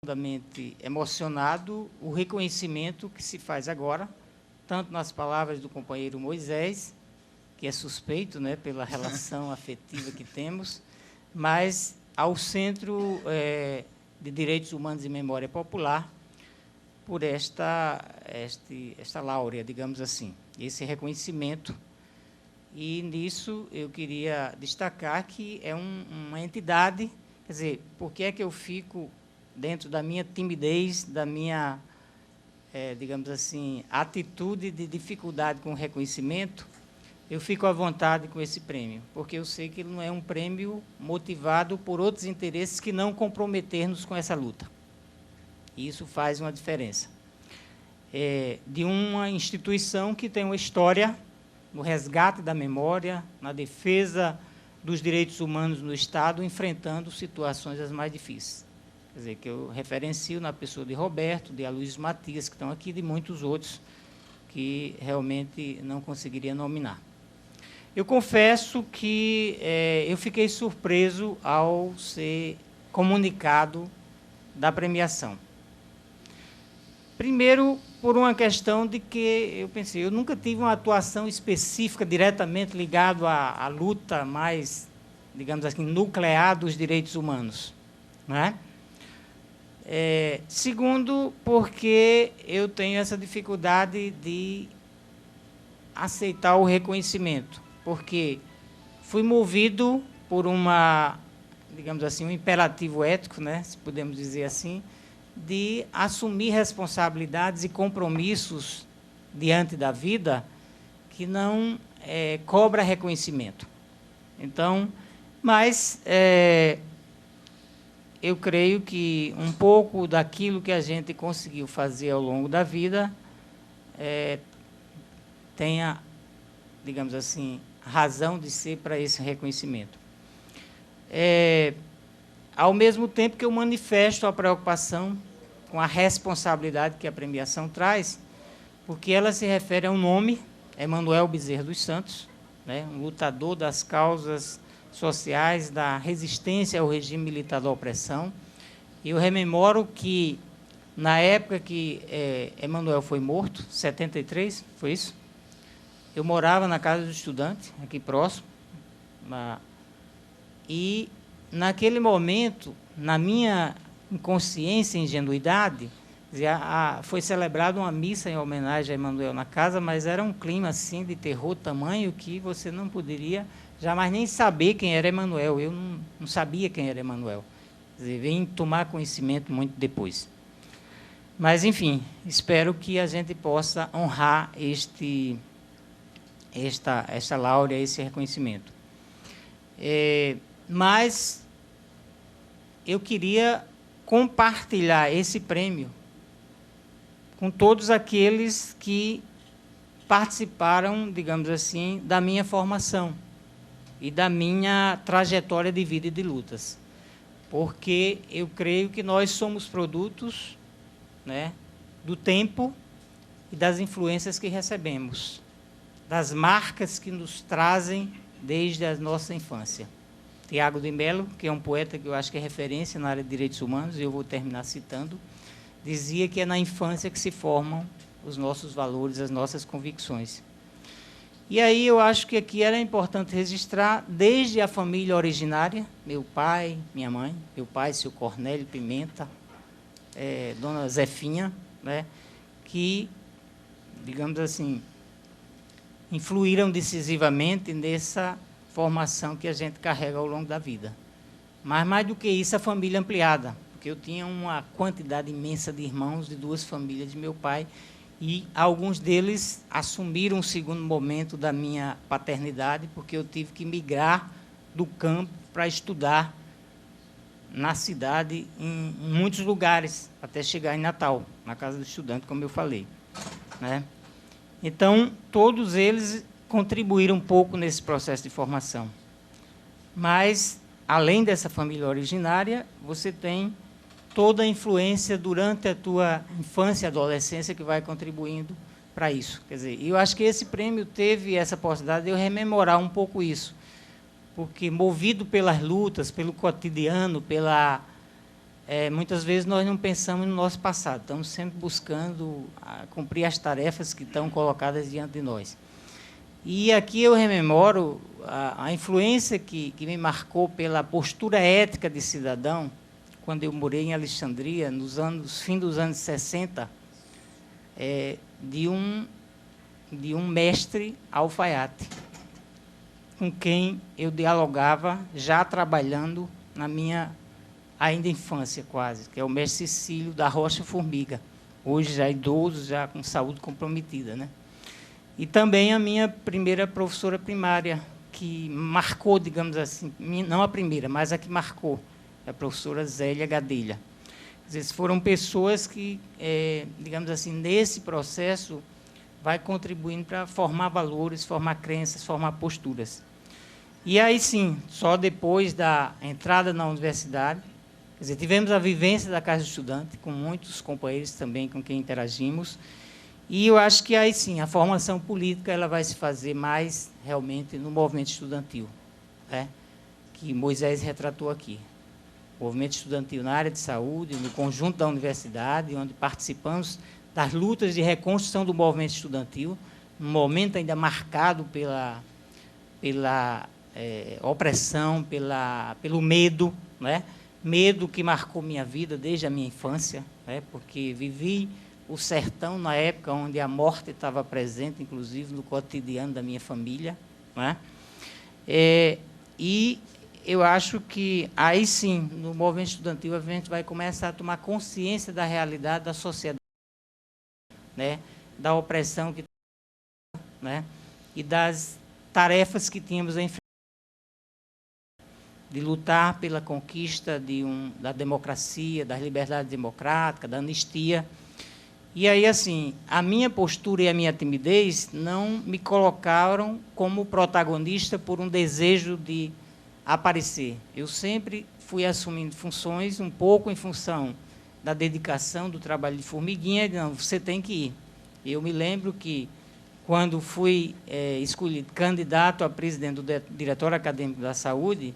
profundamente emocionado o reconhecimento que se faz agora, tanto nas palavras do companheiro Moisés, que é suspeito, né, pela relação afetiva que temos, mas ao Centro de Direitos Humanos e Memória Popular, por esta láurea, digamos assim, esse reconhecimento. E, nisso, eu queria destacar que é uma entidade, quer dizer, por que é que eu fico dentro da minha timidez, da minha, digamos assim, atitude de dificuldade com o reconhecimento, eu fico à vontade com esse prêmio, porque eu sei que ele não é um prêmio motivado por outros interesses que não comprometer-nos com essa luta. E isso faz uma diferença. De uma instituição que tem uma história no resgate da memória, na defesa dos direitos humanos no Estado, enfrentando situações as mais difíceis. Quer dizer, que eu referencio na pessoa de Roberto, de Aloysio Matias, que estão aqui, de muitos outros que realmente não conseguiria nominar. Eu confesso que eu fiquei surpreso ao ser comunicado da premiação. Primeiro, por uma questão de que eu pensei, eu nunca tive uma atuação específica diretamente ligada à luta mais, digamos assim, nuclear dos direitos humanos, não é? Segundo, porque eu tenho essa dificuldade de aceitar o reconhecimento, porque fui movido por digamos assim, um imperativo ético, né, se podemos dizer assim, de assumir responsabilidades e compromissos diante da vida que não cobra reconhecimento. Então, mas eu creio que um pouco daquilo que a gente conseguiu fazer ao longo da vida tenha, digamos assim, razão de ser para esse reconhecimento. Ao mesmo tempo que eu manifesto a preocupação com a responsabilidade que a premiação traz, porque ela se refere a um nome, Emanuel Bezerra dos Santos, né, um lutador das causas sociais, da resistência ao regime militar da opressão. Eu rememoro que, na época que Emanuel foi morto, 73, foi isso? Eu morava na casa do estudante, aqui próximo, e naquele momento, na minha inconsciência e ingenuidade, foi celebrada uma missa em homenagem a Emanuel na casa, mas era um clima assim de terror tamanho que você não poderia jamais nem saber quem era Emanuel. Eu não sabia quem era Emanuel. Quer dizer, vim tomar conhecimento muito depois. Mas, enfim, espero que a gente possa honrar esta láurea, esse reconhecimento. Mas eu queria compartilhar esse prêmio com todos aqueles que participaram, digamos assim, da minha formação e da minha trajetória de vida e de lutas. Porque eu creio que nós somos produtos, né, do tempo e das influências que recebemos, das marcas que nos trazem desde a nossa infância. Tiago de Mello, que é um poeta que eu acho que é referência na área de direitos humanos, e eu vou terminar citando, dizia que é na infância que se formam os nossos valores, as nossas convicções. E aí eu acho que aqui era importante registrar, desde a família originária, meu pai, minha mãe, meu pai, seu Cornélio Pimenta, dona Zefinha, né, que, digamos assim, influíram decisivamente nessa formação que a gente carrega ao longo da vida. Mas, mais do que isso, a família ampliada, porque eu tinha uma quantidade imensa de irmãos de duas famílias de meu pai, e alguns deles assumiram o segundo momento da minha paternidade, porque eu tive que migrar do campo para estudar na cidade, em muitos lugares, até chegar em Natal, na casa do estudante, como eu falei, né? Então, todos eles contribuíram um pouco nesse processo de formação. Mas, além dessa família originária, você tem toda a influência durante a tua infância e adolescência que vai contribuindo para isso. Quer dizer, eu acho que esse prêmio teve essa possibilidade de eu rememorar um pouco isso, porque, movido pelas lutas, pelo cotidiano, pela muitas vezes nós não pensamos no nosso passado, estamos sempre buscando cumprir as tarefas que estão colocadas diante de nós. E aqui eu rememoro a influência que me marcou pela postura ética de cidadão, quando eu morei em Alexandria, fim dos anos 60, de um mestre alfaiate, com quem eu dialogava, já trabalhando na minha ainda infância quase, que é o mestre Cecílio da Rocha Formiga, hoje já idoso, já com saúde comprometida, né? E também a minha primeira professora primária, que marcou, digamos assim, não a primeira, mas a que marcou, a professora Zélia Gadelha. Às vezes foram pessoas que, digamos assim, nesse processo, vai contribuindo para formar valores, formar crenças, formar posturas. E aí, sim, só depois da entrada na universidade, quer dizer, tivemos a vivência da Casa do Estudante, com muitos companheiros também com quem interagimos, e eu acho que aí, sim, a formação política ela vai se fazer mais, realmente, no movimento estudantil, né, que Moisés retratou aqui. Movimento estudantil na área de saúde, no conjunto da universidade, onde participamos das lutas de reconstrução do movimento estudantil, num momento ainda marcado pela opressão, pelo medo, né? Medo que marcou minha vida desde a minha infância, né? Porque vivi o sertão na época onde a morte estava presente, inclusive no cotidiano da minha família, né? E eu acho que aí sim, no movimento estudantil, a gente vai começar a tomar consciência da realidade da sociedade, né? Da opressão que, né? E das tarefas que tínhamos a enfrentar, de lutar pela conquista da democracia, das liberdades democráticas, da anistia. E aí, assim, a minha postura e a minha timidez não me colocaram como protagonista por um desejo de aparecer. Eu sempre fui assumindo funções um pouco em função da dedicação, do trabalho de formiguinha, e não, você tem que ir. Eu me lembro que, quando fui escolhido candidato a presidente do Diretório Acadêmico da Saúde,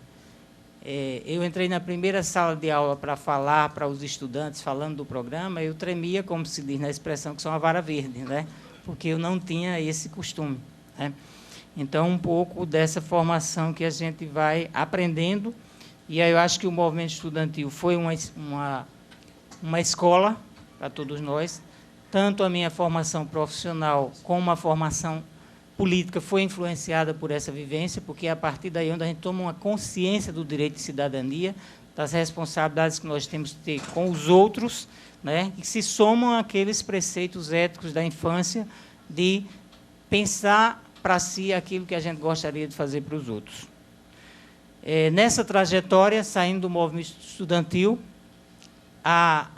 eu entrei na primeira sala de aula para falar para os estudantes, falando do programa, eu tremia, como se diz na expressão, que sou uma vara verde, né? Porque eu não tinha esse costume, né? Então, um pouco dessa formação que a gente vai aprendendo, e aí eu acho que o movimento estudantil foi uma escola para todos nós, tanto a minha formação profissional como a formação política foi influenciada por essa vivência, porque é a partir daí onde a gente toma uma consciência do direito de cidadania, das responsabilidades que nós temos que ter com os outros, né, que se somam àqueles preceitos éticos da infância de pensar para si aquilo que a gente gostaria de fazer para os outros. Nessa trajetória, saindo do movimento estudantil,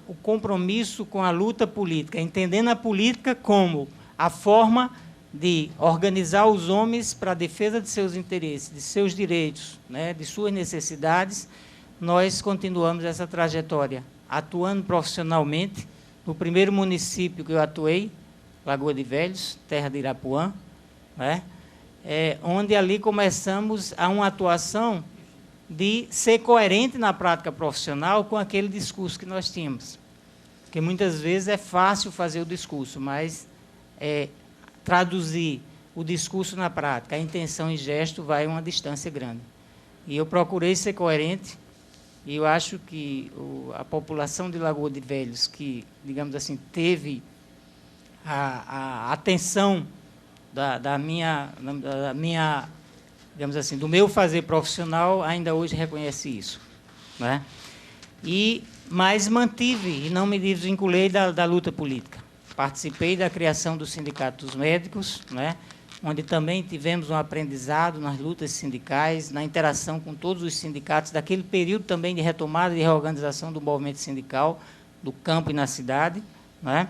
o compromisso com a luta política, entendendo a política como a forma de organizar os homens para a defesa de seus interesses, de seus direitos, né, de suas necessidades, nós continuamos essa trajetória, atuando profissionalmente no primeiro município que eu atuei, Lagoa de Velhos, terra de Irapuã, né, onde ali começamos a uma atuação de ser coerente na prática profissional com aquele discurso que nós tínhamos. Porque muitas vezes é fácil fazer o discurso, mas traduzir o discurso na prática, a intenção e gesto vai a uma distância grande. E eu procurei ser coerente, e eu acho que a população de Lagoa de Velhos, que, digamos assim, teve a atenção da minha, digamos assim, do meu fazer profissional, ainda hoje reconhece isso, né? Mas mantive e não me desvinculei da luta política. Participei da criação do Sindicato dos Médicos, né, onde também tivemos um aprendizado nas lutas sindicais, na interação com todos os sindicatos, daquele período também de retomada e de reorganização do movimento sindical, do campo e na cidade, né,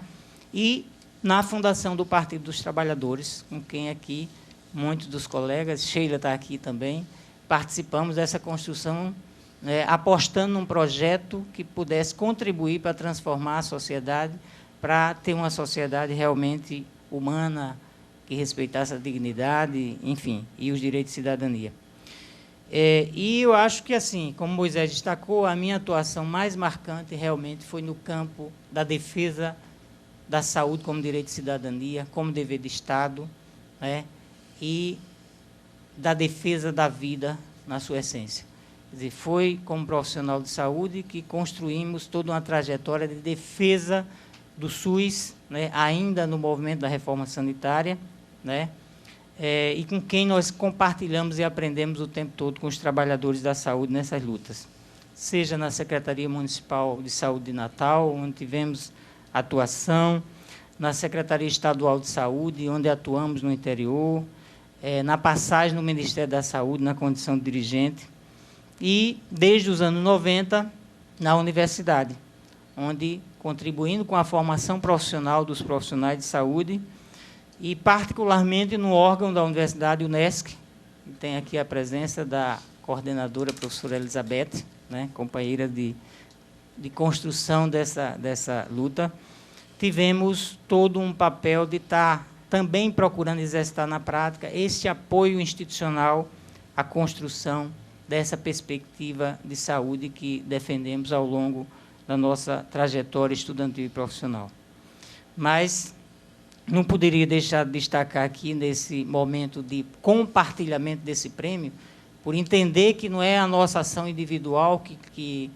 e na fundação do Partido dos Trabalhadores, com quem aqui muitos dos colegas, Sheila está aqui também, participamos dessa construção, né, apostando num projeto que pudesse contribuir para transformar a sociedade, para ter uma sociedade realmente humana, que respeitasse a dignidade, enfim, e os direitos de cidadania. E eu acho que, assim, como Moisés destacou, a minha atuação mais marcante realmente foi no campo da defesa da saúde como direito de cidadania, como dever de Estado, né, e da defesa da vida na sua essência. Quer dizer, foi como profissional de saúde que construímos toda uma trajetória de defesa do SUS, né, ainda no movimento da reforma sanitária, né, e com quem nós compartilhamos e aprendemos o tempo todo com os trabalhadores da saúde nessas lutas. Seja na Secretaria Municipal de Saúde de Natal, onde tivemos atuação, na Secretaria Estadual de Saúde, onde atuamos no interior, na passagem no Ministério da Saúde, na condição de dirigente, e, desde os anos 90, na universidade, onde, contribuindo com a formação profissional dos profissionais de saúde, e, particularmente, no órgão da Universidade UNESCO, que tem aqui a presença da coordenadora, professora Elizabeth, né, companheira de construção dessa luta, tivemos todo um papel de estar também procurando exercitar na prática esse apoio institucional à construção dessa perspectiva de saúde que defendemos ao longo da nossa trajetória estudantil e profissional. Mas não poderia deixar de destacar aqui, nesse momento de compartilhamento desse prêmio, por entender que não é a nossa ação individual que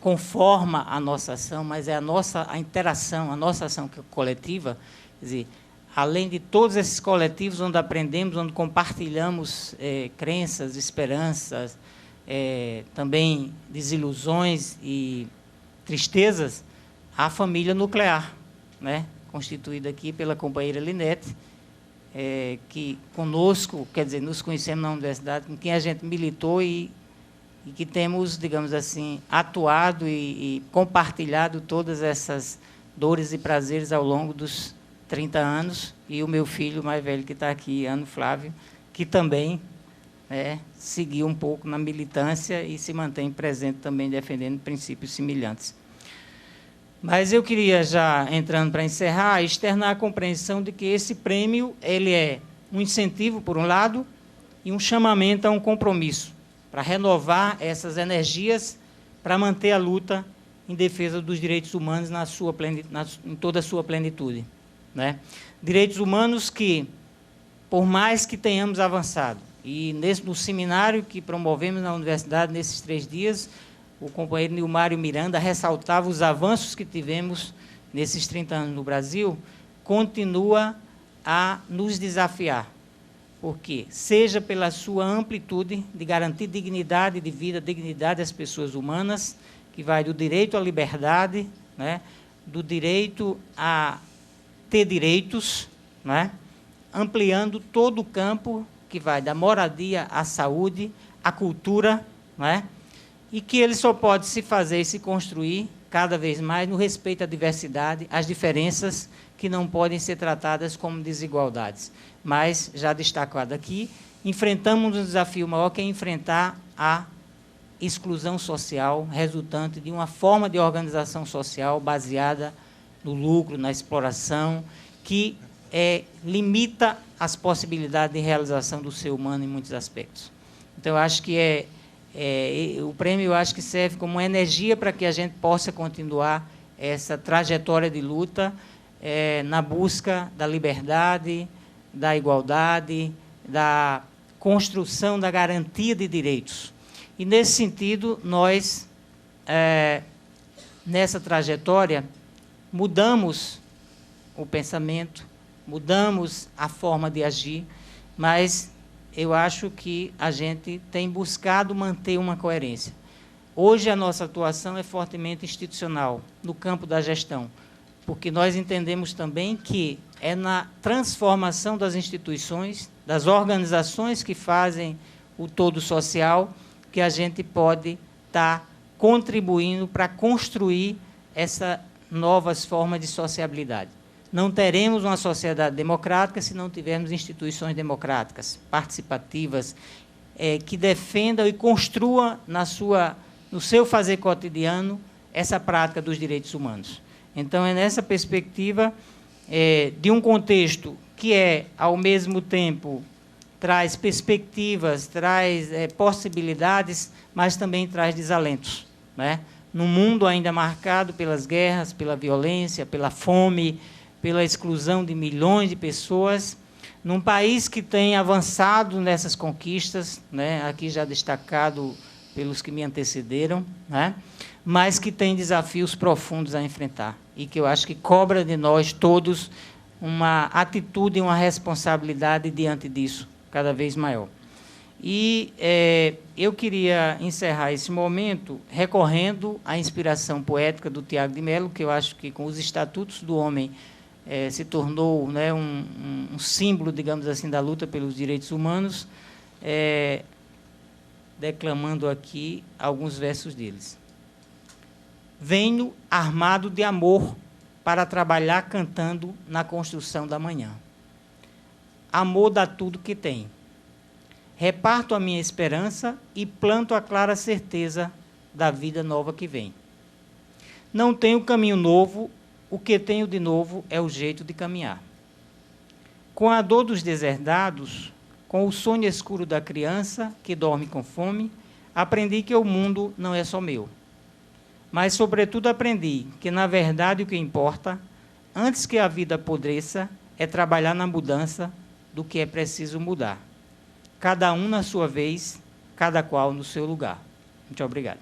conforma a nossa ação, mas é a interação, a nossa ação coletiva. Quer dizer, além de todos esses coletivos onde aprendemos, onde compartilhamos crenças, esperanças, também desilusões e tristezas, a família nuclear, né, constituída aqui pela companheira Linete, que conosco, quer dizer, nos conhecemos na universidade, com quem a gente militou e que temos, digamos assim, atuado e compartilhado todas essas dores e prazeres ao longo dos 30 anos, e o meu filho mais velho que está aqui, Ano Flávio, que também seguiu um pouco na militância e se mantém presente também defendendo princípios semelhantes. Mas eu queria, já entrando para encerrar, externar a compreensão de que esse prêmio ele é um incentivo, por um lado, e um chamamento a um compromisso, para renovar essas energias, para manter a luta em defesa dos direitos humanos em toda a sua plenitude, né? Direitos humanos que, por mais que tenhamos avançado, e no seminário que promovemos na universidade nesses 3 dias, o companheiro Nilmário Miranda ressaltava os avanços que tivemos nesses 30 anos no Brasil, continua a nos desafiar, porque, seja pela sua amplitude de garantir dignidade de vida, dignidade às pessoas humanas, que vai do direito à liberdade, né, do direito a ter direitos, né, ampliando todo o campo que vai da moradia à saúde, à cultura, né, e que ele só pode se fazer e se construir cada vez mais no respeito à diversidade, às diferenças que não podem ser tratadas como desigualdades. Mas, já destacado aqui, enfrentamos um desafio maior, que é enfrentar a exclusão social resultante de uma forma de organização social baseada no lucro, na exploração, que limita as possibilidades de realização do ser humano em muitos aspectos. Então, eu acho que o prêmio, eu acho que serve como energia para que a gente possa continuar essa trajetória de luta na busca da liberdade, da igualdade, da construção da garantia de direitos. E, nesse sentido, nós, nessa trajetória, mudamos o pensamento, mudamos a forma de agir, mas eu acho que a gente tem buscado manter uma coerência. Hoje, a nossa atuação é fortemente institucional, no campo da gestão, porque nós entendemos também que é na transformação das instituições, das organizações que fazem o todo social, que a gente pode estar contribuindo para construir essas novas formas de sociabilidade. Não teremos uma sociedade democrática se não tivermos instituições democráticas, participativas, que defendam e construam no seu fazer cotidiano essa prática dos direitos humanos. Então, é nessa perspectiva de um contexto que é, ao mesmo tempo, traz perspectivas, traz possibilidades, mas também traz desalentos, né? Num mundo ainda marcado pelas guerras, pela violência, pela fome, pela exclusão de milhões de pessoas, num país que tem avançado nessas conquistas, né? Aqui já destacado pelos que me antecederam, né? Mas que tem desafios profundos a enfrentar e que eu acho que cobra de nós todos uma atitude e uma responsabilidade diante disso, cada vez maior. E eu queria encerrar esse momento recorrendo à inspiração poética do Tiago de Mello, que eu acho que, com os Estatutos do Homem, se tornou, né, um símbolo, digamos assim, da luta pelos direitos humanos, declamando aqui alguns versos deles. Venho armado de amor para trabalhar cantando na construção da manhã. Amor dá tudo que tem. Reparto a minha esperança e planto a clara certeza da vida nova que vem. Não tenho caminho novo, o que tenho de novo é o jeito de caminhar. Com a dor dos deserdados, com o sonho escuro da criança que dorme com fome, aprendi que o mundo não é só meu. Mas, sobretudo, aprendi que, na verdade, o que importa, antes que a vida apodreça, é trabalhar na mudança do que é preciso mudar. Cada um na sua vez, cada qual no seu lugar. Muito obrigado.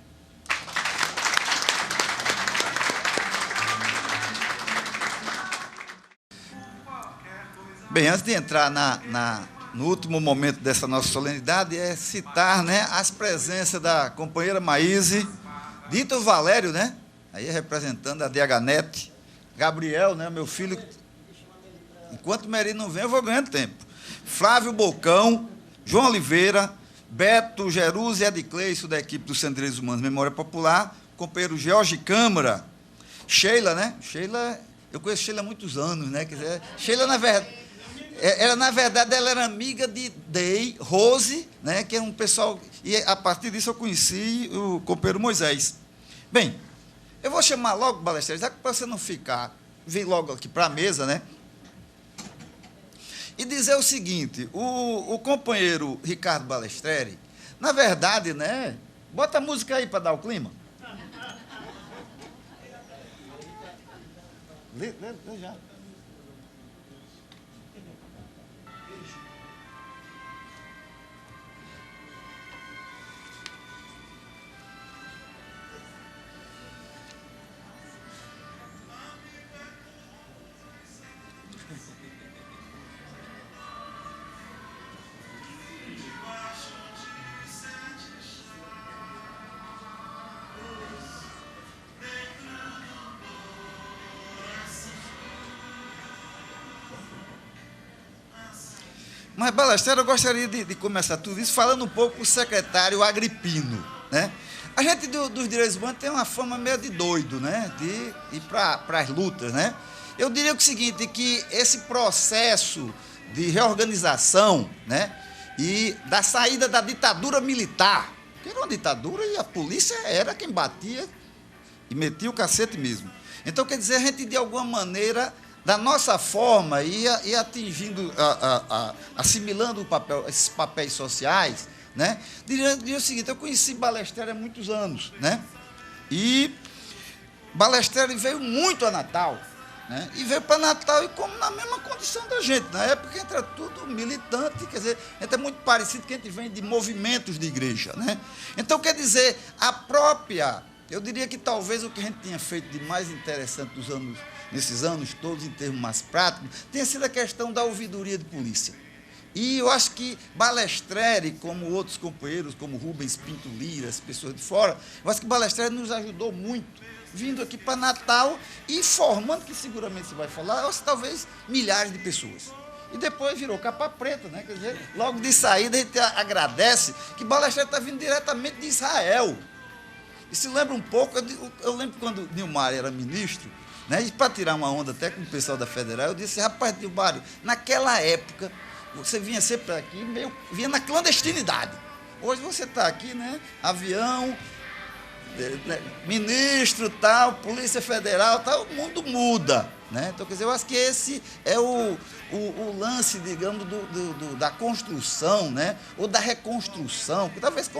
Bem, antes de entrar no último momento dessa nossa solenidade, é citar, né, as presenças da companheira Maíse, Dito Valério, né, aí representando a DHNet, Gabriel, né, meu filho, enquanto o Meri não vem, eu vou ganhando tempo, Flávio Bocão, João Oliveira, Beto, Jeruse e Edcleison, da equipe do Centro de Direitos Humanos Memória Popular, companheiro Jorge Câmara, Sheila, né, Sheila, eu conheço Sheila há muitos anos, né, quer dizer, Sheila, na verdade, ela era amiga de Day, Rose, né, que é um pessoal, e a partir disso eu conheci o companheiro Moisés. Bem, eu vou chamar logo o Balestreri, já que para você não ficar, vir logo aqui para a mesa, né, e dizer o seguinte, o companheiro Ricardo Balestreri, na verdade, né, bota a música aí para dar o clima. Lê já. Mas, Balestreri, eu gostaria de começar tudo isso falando um pouco com o secretário Agripino, né? A gente dos direitos humanos tem uma fama meio de doido, né? De ir para as lutas, né? Eu diria o seguinte, que esse processo de reorganização, né, e da saída da ditadura militar, que era uma ditadura e a polícia era quem batia e metia o cacete mesmo. Então, quer dizer, a gente, de alguma maneira, da nossa forma, ia atingindo, assimilando esses papéis sociais, né? Diria o seguinte, eu conheci Balestreri há muitos anos, né? E Balestreri veio muito a Natal, né? E veio para Natal e como na mesma condição da gente, na época entra tudo militante, quer dizer, a gente é muito parecido que a gente vem de movimentos de igreja, né? Então, quer dizer, eu diria que talvez o que a gente tinha feito de mais interessante nesses anos todos, em termos mais práticos, tenha sido a questão da ouvidoria de polícia. E eu acho que Balestreri, como outros companheiros, como Rubens Pinto Lira, as pessoas de fora, eu acho que Balestreri nos ajudou muito, vindo aqui para Natal e formando, que seguramente você vai falar, talvez milhares de pessoas. E depois virou capa preta, né? Quer dizer, logo de saída a gente agradece que Balestreri está vindo diretamente de Israel. E se lembra um pouco, eu lembro quando Nilmar era ministro, né, e para tirar uma onda até com o pessoal da Federal, eu disse, rapaz, Nilmário, naquela época, você vinha sempre aqui, vinha na clandestinidade. Hoje você está aqui, né, avião, ministro, tal, Polícia Federal, tal, o mundo muda. Né? Então, quer dizer, eu acho que esse é o lance, digamos, da construção, né? Ou da reconstrução, talvez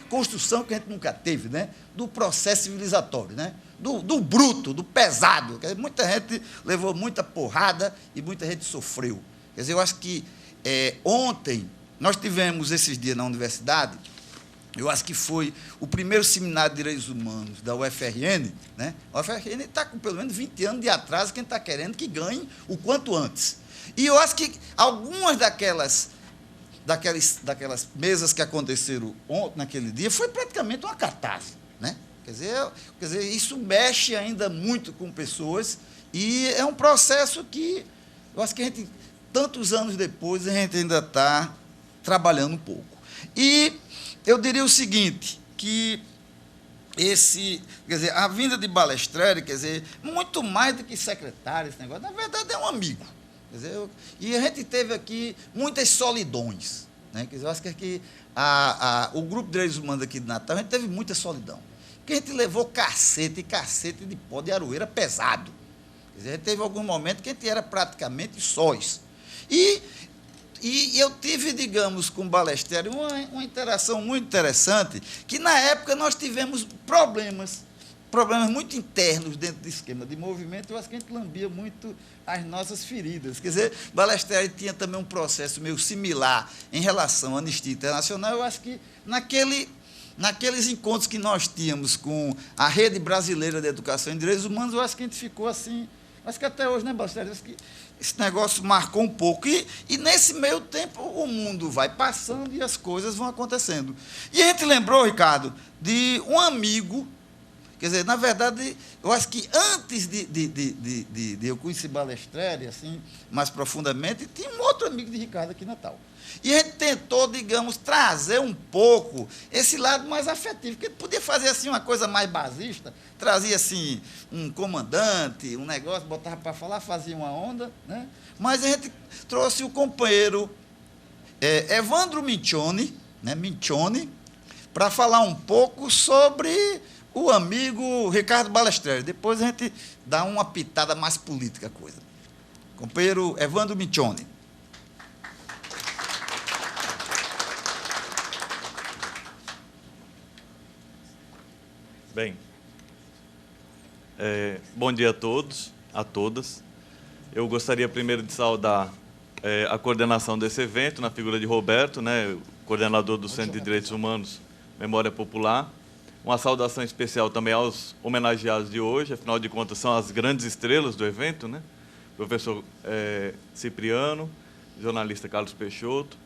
construção que a gente nunca teve, né? Do processo civilizatório, né? Do bruto, do pesado. Quer dizer, muita gente levou muita porrada e muita gente sofreu. Quer dizer, eu acho que ontem nós tivemos esses dias na universidade. Eu acho que foi o primeiro seminário de direitos humanos da UFRN, né? A UFRN está com pelo menos 20 anos de atraso, quem está querendo que ganhe o quanto antes. E eu acho que algumas daquelas mesas que aconteceram ontem, naquele dia, foi praticamente uma catástrofe, né? Quer dizer, isso mexe ainda muito com pessoas e é um processo que eu acho que a gente, tantos anos depois, a gente ainda está trabalhando um pouco. E eu diria o seguinte, que a vinda de Balestreri, quer dizer, muito mais do que secretário, esse negócio, na verdade é um amigo. Quer dizer, e a gente teve aqui muitas solidões. Né? Quer dizer, eu acho que aqui, o Grupo de Direitos Humanos aqui de Natal, a gente teve muita solidão. Porque a gente levou cacete de pó de aroeira pesado. Quer dizer, a gente teve algum momento que a gente era praticamente sós. E eu tive, digamos, com o Balestreri uma interação muito interessante, que na época nós tivemos problemas muito internos dentro do esquema de movimento. Eu acho que a gente lambia muito as nossas feridas. Quer dizer, Balestreri tinha também um processo meio similar em relação à Anistia Internacional. Eu acho que naqueles encontros que nós tínhamos com a Rede Brasileira de Educação em Direitos Humanos, eu acho que a gente ficou assim. Acho que até hoje, né, Balestreri? Acho que esse negócio marcou um pouco. E nesse meio tempo, o mundo vai passando e as coisas vão acontecendo. E a gente lembrou, Ricardo, de um amigo. Quer dizer, na verdade, eu acho que antes de eu conhecer Balestreri, assim, mais profundamente, tinha um outro amigo de Ricardo aqui em Natal. E a gente tentou, digamos, trazer um pouco esse lado mais afetivo, porque podia fazer assim uma coisa mais basista, trazia assim um comandante, um negócio, botava para falar, fazia uma onda, né? Mas a gente trouxe o companheiro Evandro Mincione, né, para falar um pouco sobre o amigo Ricardo Balestreri. Depois a gente dá uma pitada mais política à coisa. Companheiro Evandro Mincione. Bem, bom dia a todos, a todas. Eu gostaria primeiro de saudar a coordenação desse evento, na figura de Roberto, né, coordenador do Centro de Direitos Humanos, Memória Popular. Uma saudação especial também aos homenageados de hoje, afinal de contas são as grandes estrelas do evento, né? Professor Cipriano, jornalista Carlos Peixoto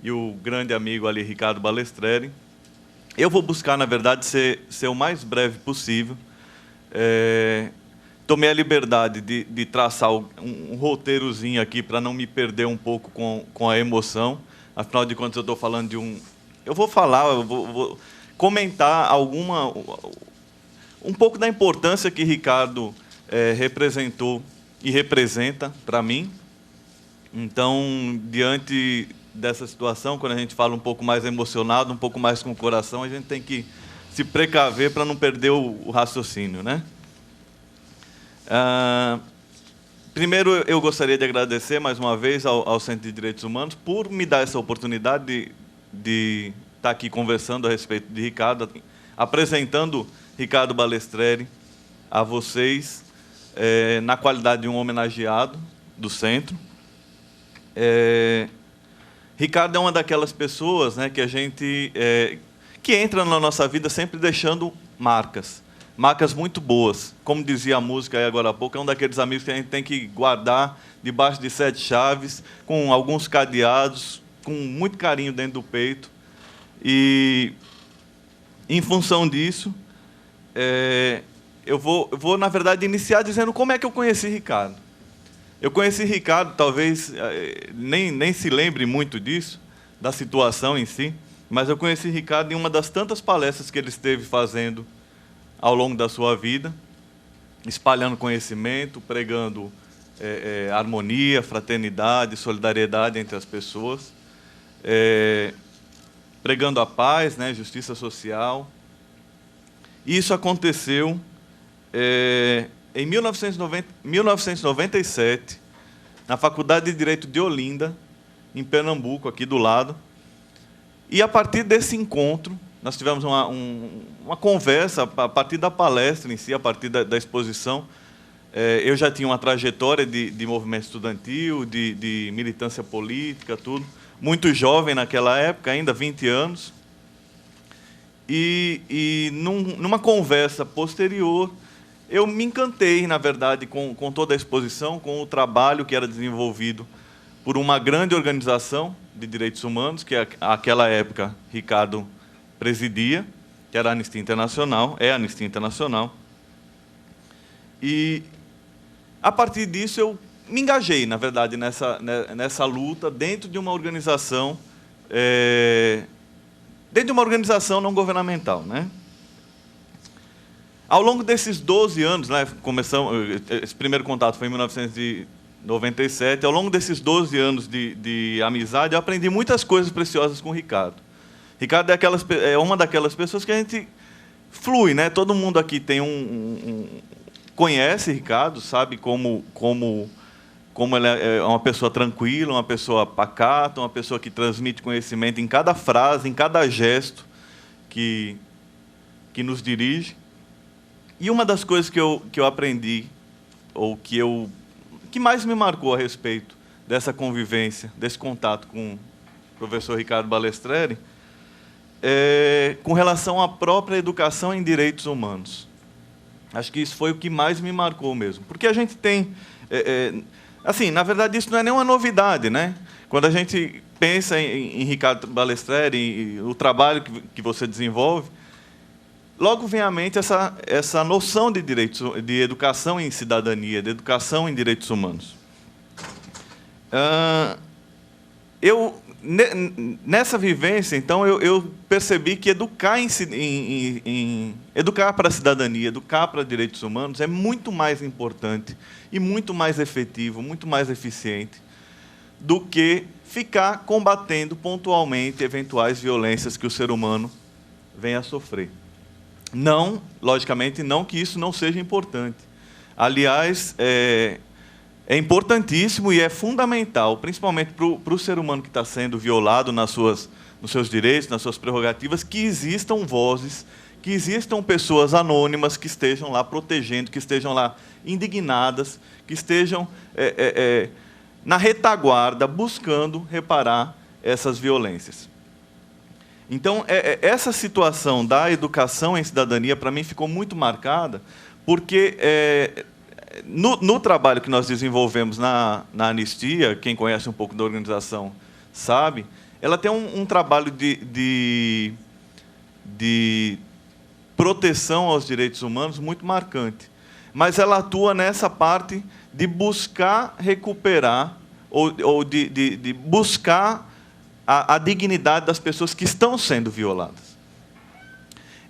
e o grande amigo ali, Ricardo Balestreri. Eu vou buscar, na verdade, ser o mais breve possível. Tomei a liberdade de traçar um roteirozinho aqui para não me perder um pouco com a emoção. Afinal de contas, eu estou falando de um... Eu vou comentar um pouco da importância que Ricardo representou e representa para mim. Então, diante dessa situação, quando a gente fala um pouco mais emocionado, um pouco mais com o coração, a gente tem que se precaver para não perder o raciocínio, né? Primeiro, eu gostaria de agradecer mais uma vez ao Centro de Direitos Humanos por me dar essa oportunidade de estar aqui conversando a respeito de Ricardo, apresentando Ricardo Balestreri a vocês, na qualidade de um homenageado do Centro. Ricardo é uma daquelas pessoas, né, que a gente que entra na nossa vida sempre deixando marcas muito boas. Como dizia a música aí agora há pouco, é um daqueles amigos que a gente tem que guardar debaixo de 7 chaves, com alguns cadeados, com muito carinho dentro do peito. E, em função disso, eu vou, na verdade, iniciar dizendo como é que eu conheci Ricardo. Eu conheci Ricardo, talvez nem se lembre muito disso, da situação em si, mas eu conheci Ricardo em uma das tantas palestras que ele esteve fazendo ao longo da sua vida, espalhando conhecimento, pregando harmonia, fraternidade, solidariedade entre as pessoas, pregando a paz, né, justiça social. Isso aconteceu em 1997, na Faculdade de Direito de Olinda, em Pernambuco, aqui do lado. E, a partir desse encontro, nós tivemos uma conversa, a partir da palestra em si, a partir da exposição. Eu já tinha uma trajetória de movimento estudantil, de militância política, tudo. Muito jovem naquela época, ainda 20 anos. E numa conversa posterior, eu me encantei, na verdade, com toda a exposição, com o trabalho que era desenvolvido por uma grande organização de direitos humanos, que, naquela época, Ricardo presidia, que era a Anistia Internacional, é a Anistia Internacional. E, a partir disso, eu me engajei, na verdade, nessa luta, dentro de uma organização, não governamental, né? Ao longo desses 12 anos, né, esse primeiro contato foi em 1997, ao longo desses 12 anos de amizade, eu aprendi muitas coisas preciosas com o Ricardo. Ricardo é uma daquelas pessoas que a gente flui, né? Todo mundo aqui tem conhece Ricardo, sabe como ele é uma pessoa tranquila, uma pessoa pacata, uma pessoa que transmite conhecimento em cada frase, em cada gesto que nos dirige. E uma das coisas que eu aprendi, ou que mais me marcou a respeito dessa convivência, desse contato com o professor Ricardo Balestreri, com relação à própria educação em direitos humanos. Acho que isso foi o que mais me marcou mesmo. Porque a gente tem... assim, na verdade, isso não é nenhuma novidade, né? Quando a gente pensa em Ricardo Balestreri, e o trabalho que você desenvolve, logo vem à mente essa noção de direitos, de educação em cidadania, de educação em direitos humanos. Nessa vivência, então, eu percebi que educar para a cidadania, educar para direitos humanos é muito mais importante e muito mais efetivo, muito mais eficiente do que ficar combatendo pontualmente eventuais violências que o ser humano venha a sofrer. Não, logicamente, não que isso não seja importante. Aliás, é importantíssimo e é fundamental, principalmente para o ser humano que está sendo violado nos seus direitos, nas suas prerrogativas, que existam vozes, que existam pessoas anônimas que estejam lá protegendo, que estejam lá indignadas, que estejam na retaguarda, buscando reparar essas violências. Então, essa situação da educação em cidadania, para mim, ficou muito marcada, porque no trabalho que nós desenvolvemos na Anistia, quem conhece um pouco da organização sabe, ela tem um trabalho de proteção aos direitos humanos muito marcante. Mas ela atua nessa parte de buscar recuperar, ou de buscar a dignidade das pessoas que estão sendo violadas.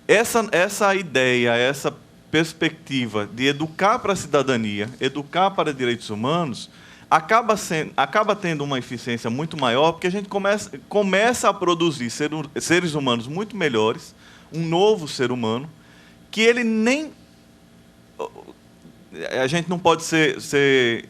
Essa ideia, essa perspectiva de educar para a cidadania, educar para direitos humanos, acaba tendo uma eficiência muito maior, porque a gente começa a produzir seres humanos muito melhores, um novo ser humano, que ele nem... A gente não pode ser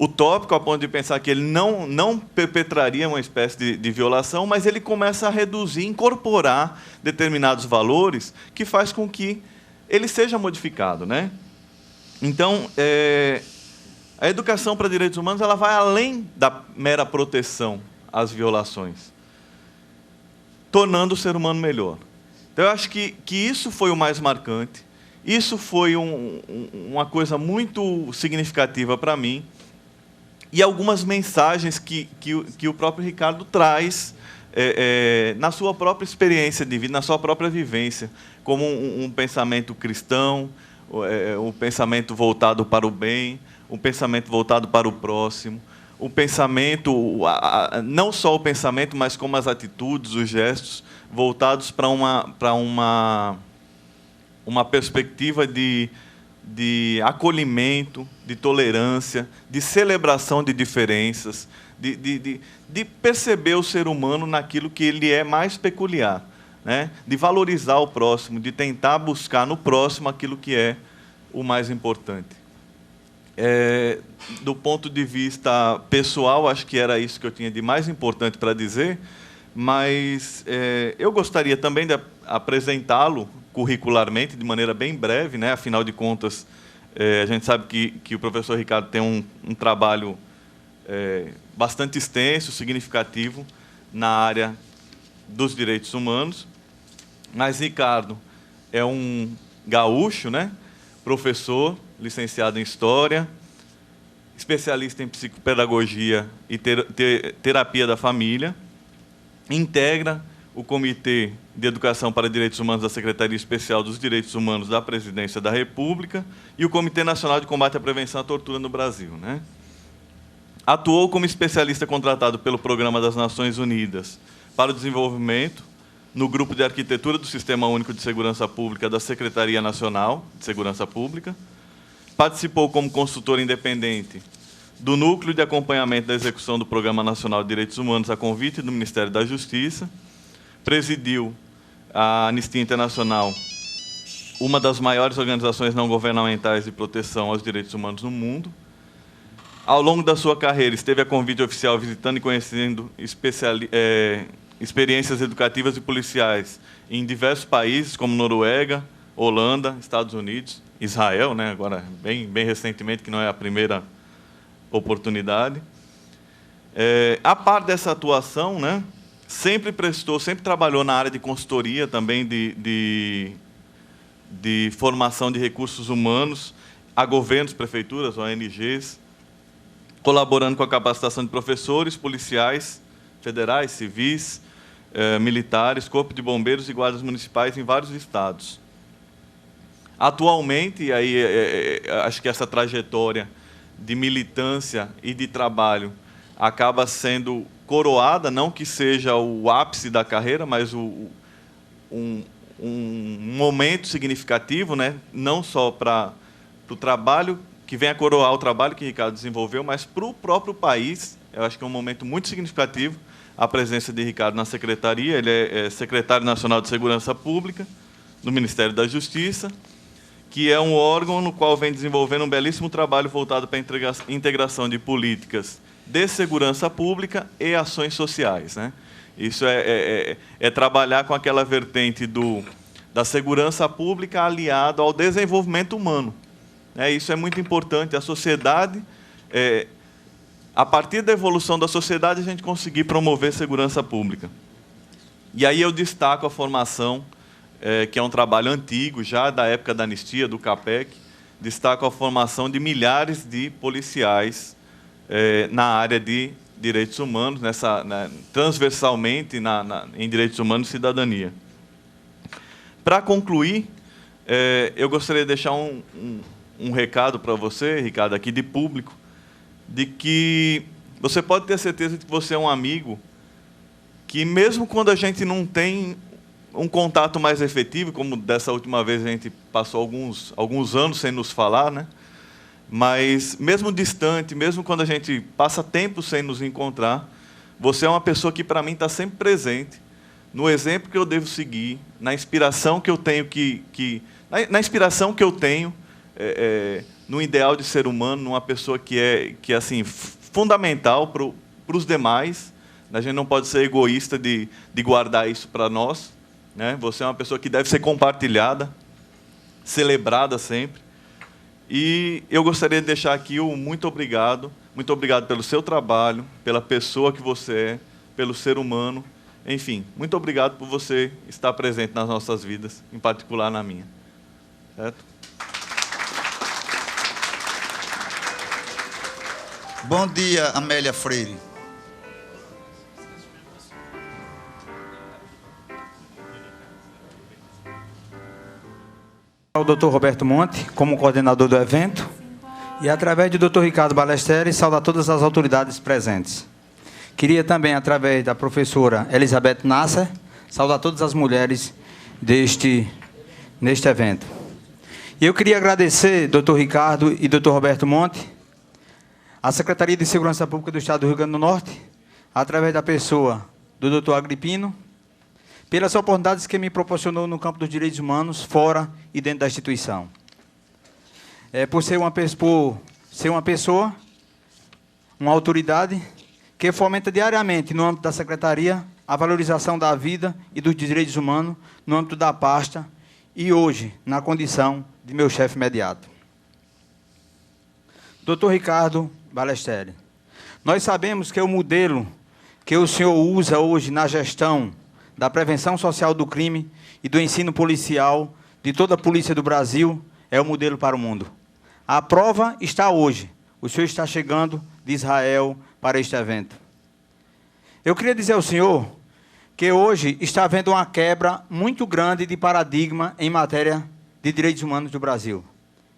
utópico a ponto de pensar que ele não perpetraria uma espécie de violação, mas ele começa a reduzir, incorporar determinados valores que faz com que ele seja modificado, né? Então, a educação para direitos humanos ela vai além da mera proteção às violações, tornando o ser humano melhor. Então, eu acho que isso foi o mais marcante, isso foi uma coisa muito significativa para mim, e algumas mensagens que o próprio Ricardo traz na sua própria experiência de vida, na sua própria vivência, como um pensamento cristão, um pensamento voltado para o bem, um pensamento voltado para o próximo, um pensamento, não só o pensamento, mas como as atitudes, os gestos, voltados para uma perspectiva de acolhimento, de tolerância, de celebração de diferenças, de perceber o ser humano naquilo que ele é mais peculiar, né, de valorizar o próximo, de tentar buscar no próximo aquilo que é o mais importante. Do ponto de vista pessoal, acho que era isso que eu tinha de mais importante para dizer, mas eu gostaria também de apresentá-lo curricularmente, de maneira bem breve, né? Afinal de contas, a gente sabe que o professor Ricardo tem um trabalho bastante extenso, significativo, na área dos direitos humanos. Mas Ricardo é um gaúcho, né? Professor, licenciado em História, especialista em Psicopedagogia e Terapia da Família, integra o Comitê de Educação para Direitos Humanos da Secretaria Especial dos Direitos Humanos da Presidência da República e o Comitê Nacional de Combate à Prevenção à Tortura no Brasil, né? Atuou como especialista contratado pelo Programa das Nações Unidas para o Desenvolvimento no Grupo de Arquitetura do Sistema Único de Segurança Pública da Secretaria Nacional de Segurança Pública. Participou como consultor independente do Núcleo de Acompanhamento da Execução do Programa Nacional de Direitos Humanos a convite do Ministério da Justiça. Presidiu a Anistia Internacional, uma das maiores organizações não governamentais de proteção aos direitos humanos no mundo. Ao longo da sua carreira, esteve a convite oficial visitando e conhecendo experiências educativas e policiais em diversos países, como Noruega, Holanda, Estados Unidos, Israel, né, agora bem recentemente, que não é a primeira oportunidade. A par dessa atuação, né, sempre trabalhou na área de consultoria, também de formação de recursos humanos a governos, prefeituras, ONGs, colaborando com a capacitação de professores, policiais, federais, civis, militares, corpo de bombeiros e guardas municipais em vários estados. Atualmente, e aí acho que essa trajetória de militância e de trabalho acaba sendo coroada, não que seja o ápice da carreira, mas um momento significativo, né? Não só para o trabalho, que vem a coroar o trabalho que o Ricardo desenvolveu, mas para o próprio país. Eu acho que é um momento muito significativo a presença de Ricardo na secretaria. Ele é secretário nacional de Segurança Pública do Ministério da Justiça, que é um órgão no qual vem desenvolvendo um belíssimo trabalho voltado para a integração de políticas de segurança pública e ações sociais, né? Isso é trabalhar com aquela vertente da segurança pública aliado ao desenvolvimento humano. Isso é muito importante. A sociedade, a partir da evolução da sociedade, a gente conseguir promover segurança pública. E aí eu destaco a formação, que é um trabalho antigo, já da época da anistia, do CAPEC, destaco a formação de milhares de policiais na área de direitos humanos, transversalmente em direitos humanos e cidadania. Para concluir, eu gostaria de deixar um recado para você, Ricardo, aqui de público, de que você pode ter certeza de que você é um amigo que, mesmo quando a gente não tem um contato mais efetivo, como dessa última vez a gente passou alguns anos sem nos falar, né? Mas, mesmo distante, mesmo quando a gente passa tempo sem nos encontrar, você é uma pessoa que, para mim, está sempre presente, no exemplo que eu devo seguir, na inspiração que eu tenho, na inspiração que eu tenho, no ideal de ser humano, numa pessoa que é assim, fundamental para os demais. A gente não pode ser egoísta de guardar isso para nós, né? Você é uma pessoa que deve ser compartilhada, celebrada sempre. E eu gostaria de deixar aqui o muito obrigado pelo seu trabalho, pela pessoa que você é, pelo ser humano. Enfim, muito obrigado por você estar presente nas nossas vidas, em particular na minha. Certo? Bom dia, Amélia Freire. O Dr. Roberto Monte, como coordenador do evento, e através do Dr. Ricardo Ballesteri, saudar todas as autoridades presentes. Queria também, através da professora Elizabeth Nasser, saudar todas as mulheres neste evento. E eu queria agradecer, Dr. Ricardo e Dr. Roberto Monte, a Secretaria de Segurança Pública do Estado do Rio Grande do Norte, através da pessoa do Dr. Agripino, pelas oportunidades que me proporcionou no campo dos direitos humanos, fora e dentro da instituição. Por ser uma pessoa, uma autoridade, que fomenta diariamente, no âmbito da Secretaria, a valorização da vida e dos direitos humanos, no âmbito da pasta, e hoje, na condição de meu chefe imediato. Dr. Ricardo Ballesteri, nós sabemos que o modelo que o senhor usa hoje na gestão da prevenção social do crime e do ensino policial de toda a polícia do Brasil é o modelo para o mundo. A prova está hoje. O senhor está chegando de Israel para este evento. Eu queria dizer ao senhor que hoje está havendo uma quebra muito grande de paradigma em matéria de direitos humanos do Brasil.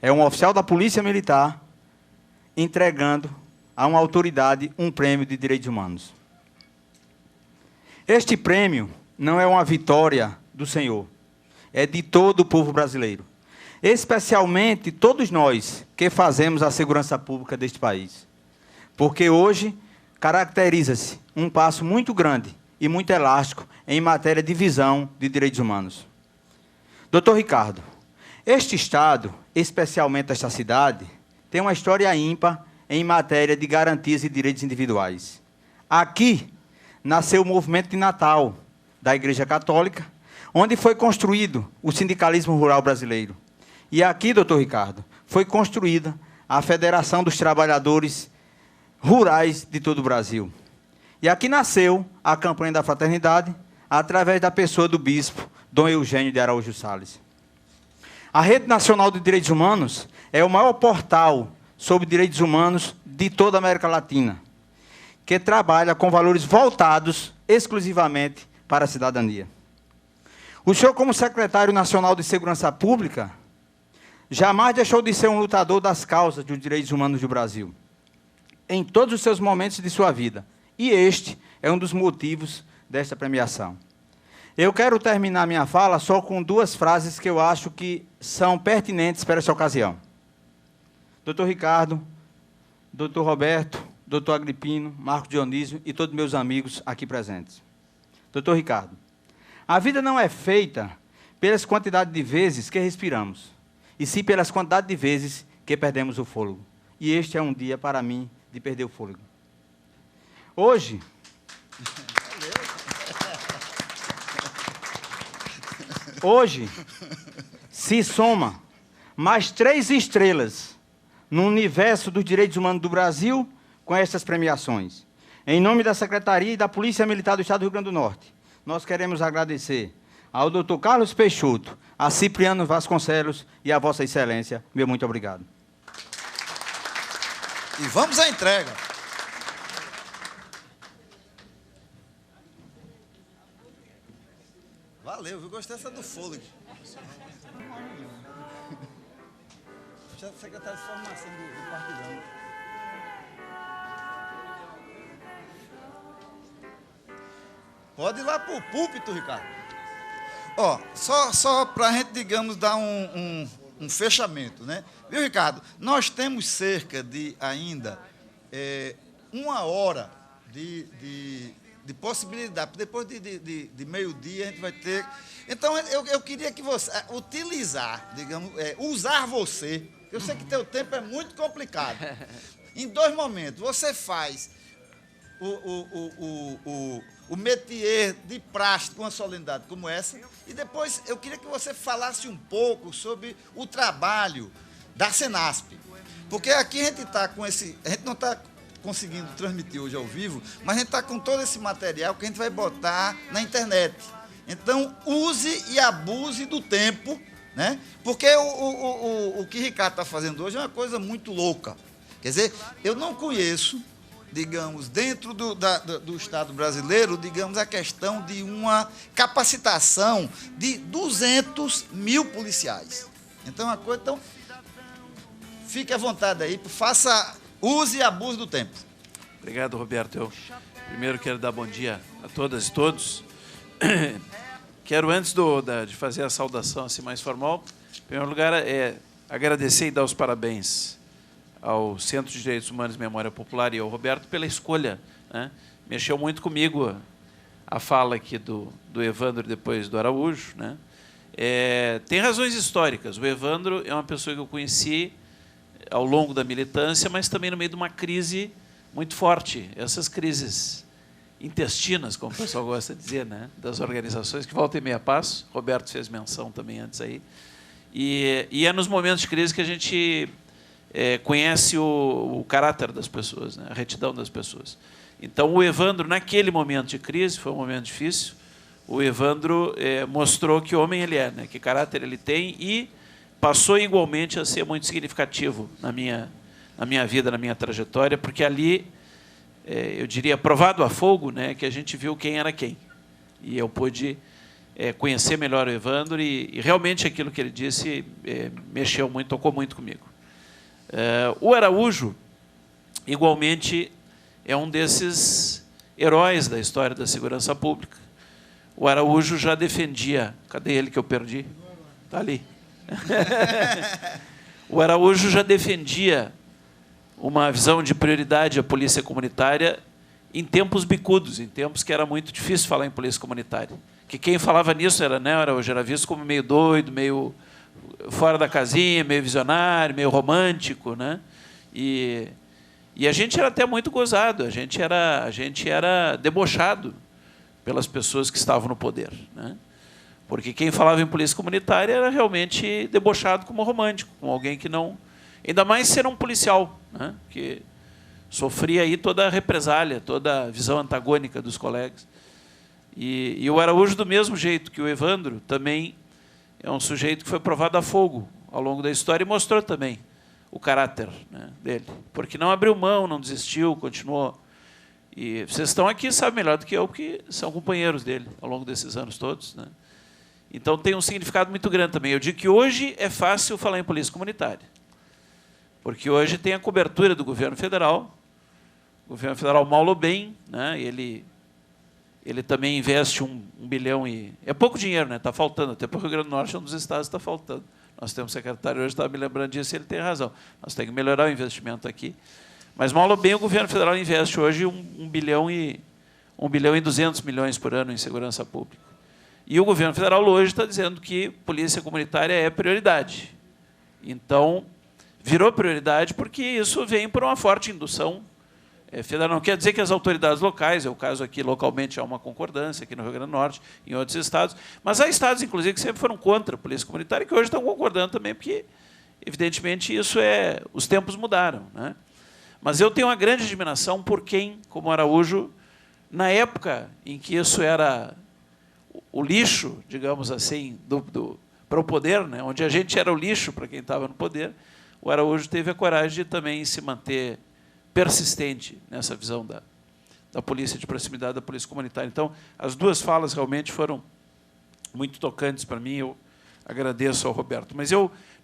É um oficial da Polícia Militar entregando a uma autoridade um prêmio de direitos humanos. Este prêmio não é uma vitória do senhor, é de todo o povo brasileiro, especialmente todos nós que fazemos a segurança pública deste país. Porque hoje caracteriza-se um passo muito grande e muito elástico em matéria de visão de direitos humanos. Doutor Ricardo, este Estado, especialmente esta cidade, tem uma história ímpar em matéria de garantias e direitos individuais. Aqui nasceu o movimento de Natal da Igreja Católica, onde foi construído o sindicalismo rural brasileiro. E aqui, doutor Ricardo, foi construída a Federação dos Trabalhadores Rurais de todo o Brasil. E aqui nasceu a campanha da fraternidade, através da pessoa do bispo Dom Eugênio de Araújo Salles. A Rede Nacional de Direitos Humanos é o maior portal sobre direitos humanos de toda a América Latina, que trabalha com valores voltados exclusivamente para a cidadania. O senhor, como secretário nacional de Segurança Pública, jamais deixou de ser um lutador das causas dos direitos humanos do Brasil, em todos os seus momentos de sua vida. E este é um dos motivos desta premiação. Eu quero terminar minha fala só com duas frases que eu acho que são pertinentes para essa ocasião. Doutor Ricardo, doutor Roberto, doutor Agripino, Marco Dionísio e todos meus amigos aqui presentes. Doutor Ricardo, a vida não é feita pelas quantidades de vezes que respiramos, e sim pelas quantidades de vezes que perdemos o fôlego. E este é um dia, para mim, de perder o fôlego. Hoje se soma mais 3 estrelas no universo dos direitos humanos do Brasil com estas premiações. Em nome da Secretaria e da Polícia Militar do Estado do Rio Grande do Norte, nós queremos agradecer ao Dr. Carlos Peixoto, a Cipriano Vasconcelos e a Vossa Excelência. Meu muito obrigado. E vamos à entrega. Valeu, viu? Gostei dessa do fôlego. Secretário de Formação do Partidão. Pode ir lá para o púlpito, Ricardo. Ó, só para a gente, digamos, dar um fechamento, né? Viu, Ricardo? Nós temos cerca de ainda 1 hora de possibilidade. Depois de meio-dia a gente vai ter. Então eu queria que você utilizar, digamos, usar você. Eu sei que teu tempo é muito complicado. Em 2 momentos, você faz o métier de praxe com uma solenidade como essa, e depois eu queria que você falasse um pouco sobre o trabalho da Senasp. Porque aqui a gente está com esse. A gente não está conseguindo transmitir hoje ao vivo, mas a gente está com todo esse material que a gente vai botar na internet. Então, use e abuse do tempo, né? Porque o que Ricardo está fazendo hoje é uma coisa muito louca. Quer dizer, eu não conheço, digamos, dentro do Estado brasileiro, digamos, a questão de uma capacitação de 200 mil policiais. Então, uma coisa... Então, fique à vontade aí, use e abuse do tempo. Obrigado, Roberto. Eu primeiro quero dar bom dia a todas e todos. Quero, antes de fazer a saudação assim mais formal, em primeiro lugar, agradecer e dar os parabéns ao Centro de Direitos Humanos e Memória Popular e ao Roberto pela escolha, né? Mexeu muito comigo a fala aqui do Evandro e depois do Araújo, né? Tem razões históricas. O Evandro é uma pessoa que eu conheci ao longo da militância, mas também no meio de uma crise muito forte. Essas crises intestinas, como o pessoal gosta de dizer, né? Das organizações, que volta e meia passo. Roberto fez menção também antes aí. E é nos momentos de crise que a gente conhece o caráter das pessoas, né? A retidão das pessoas. Então, o Evandro, naquele momento de crise, foi um momento difícil, o Evandro mostrou que homem ele é, né? Que caráter ele tem, e passou igualmente a ser muito significativo na minha vida, na minha trajetória, porque ali, eu diria, provado a fogo, né? Que a gente viu quem era quem. E eu pude conhecer melhor o Evandro, e realmente aquilo que ele disse mexeu muito, tocou muito comigo. O Araújo, igualmente, é um desses heróis da história da segurança pública. O Araújo já defendia... Cadê ele que eu perdi? Está ali. O Araújo já defendia uma visão de prioridade à polícia comunitária em tempos bicudos, em tempos que era muito difícil falar em polícia comunitária. Que quem falava nisso era, né, Araújo, era visto como meio doido, meio fora da casinha, meio visionário, meio romântico, né? E a gente era até muito gozado, a gente era debochado pelas pessoas que estavam no poder, né? Porque quem falava em polícia comunitária era realmente debochado como romântico, como alguém que não... Ainda mais ser um policial, né? Que sofria aí toda a represália, toda a visão antagônica dos colegas. E o Araújo, do mesmo jeito que o Evandro, também é um sujeito que foi provado a fogo ao longo da história e mostrou também o caráter, né, dele. Porque não abriu mão, não desistiu, continuou. E vocês estão aqui, sabem melhor do que eu, porque são companheiros dele ao longo desses anos todos, né? Então tem um significado muito grande também. Eu digo que hoje é fácil falar em polícia comunitária, porque hoje tem a cobertura do governo federal. O governo federal mal ou bem, né? Ele também investe 1 bilhão e... É pouco dinheiro, né? Está faltando. Até para o Rio Grande do Norte, um dos estados está faltando. Nós temos um secretário hoje, estava me lembrando disso, e ele tem razão. Nós temos que melhorar o investimento aqui. Mas, mal ou bem, o governo federal investe hoje 1 bilhão e 200 milhões por ano em segurança pública. E o governo federal hoje está dizendo que polícia comunitária é prioridade. Então, virou prioridade porque isso vem por uma forte indução federal. Não quer dizer que as autoridades locais, é o caso aqui localmente, há uma concordância aqui no Rio Grande do Norte, em outros estados, mas há estados, inclusive, que sempre foram contra a polícia comunitária, que hoje estão concordando também, porque, evidentemente, os tempos mudaram, né? Mas eu tenho uma grande admiração por quem, como Araújo, na época em que isso era o lixo, digamos assim, para o poder, né? Onde a gente era o lixo para quem estava no poder, o Araújo teve a coragem de também se manter persistente nessa visão da polícia de proximidade, da polícia comunitária. Então, as duas falas realmente foram muito tocantes para mim. Eu agradeço ao Roberto. Mas